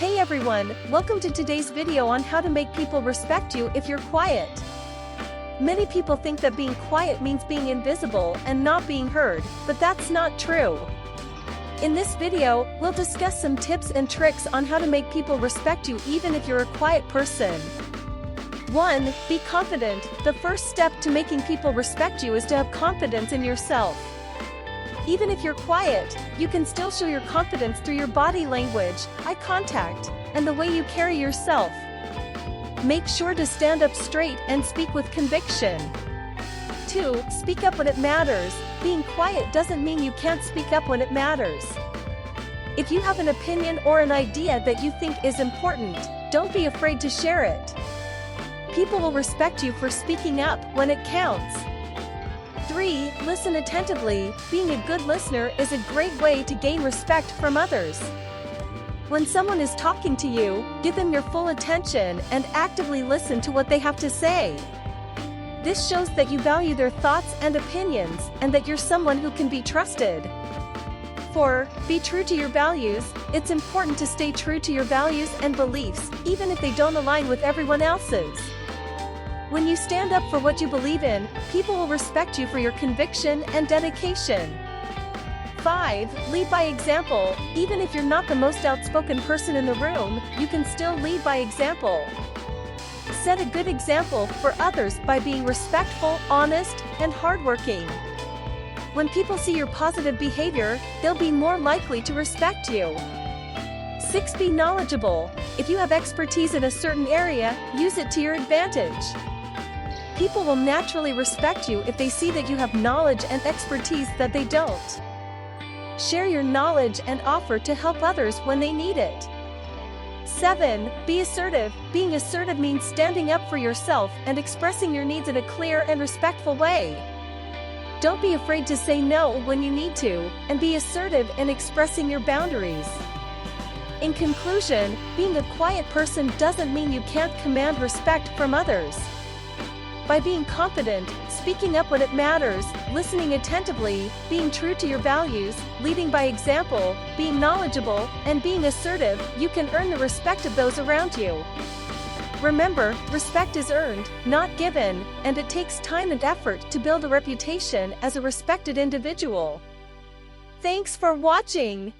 Hey everyone, welcome to today's video on how to make people respect you if you're quiet. Many people think that being quiet means being invisible and not being heard, but that's not true. In this video, we'll discuss some tips and tricks on how to make people respect you even if you're a quiet person. 1. Be confident. The first step to making people respect you is to have confidence in yourself. Even if you're quiet, you can still show your confidence through your body language, eye contact, and the way you carry yourself. Make sure to stand up straight and speak with conviction. 2. Speak up when it matters. Being quiet doesn't mean you can't speak up when it matters. If you have an opinion or an idea that you think is important, don't be afraid to share it. People will respect you for speaking up when it counts. 3. Listen attentively. Being a good listener is a great way to gain respect from others. When someone is talking to you, give them your full attention and actively listen to what they have to say. This shows that you value their thoughts and opinions and that you're someone who can be trusted. 4. Be true to your values. It's important to stay true to your values and beliefs, even if they don't align with everyone else's. When you stand up for what you believe in, people will respect you for your conviction and dedication. 5. Lead by example. Even if you're not the most outspoken person in the room, you can still lead by example. Set a good example for others by being respectful, honest, and hardworking. When people see your positive behavior, they'll be more likely to respect you. 6. Be knowledgeable. If you have expertise in a certain area, use it to your advantage. People will naturally respect you if they see that you have knowledge and expertise that they don't. Share your knowledge and offer to help others when they need it. 7. Be assertive. Being assertive means standing up for yourself and expressing your needs in a clear and respectful way. Don't be afraid to say no when you need to, and be assertive in expressing your boundaries. In conclusion, being a quiet person doesn't mean you can't command respect from others. By being confident, speaking up when it matters, listening attentively, being true to your values, leading by example, being knowledgeable, and being assertive, you can earn the respect of those around you. Remember, respect is earned, not given, and it takes time and effort to build a reputation as a respected individual. Thanks for watching.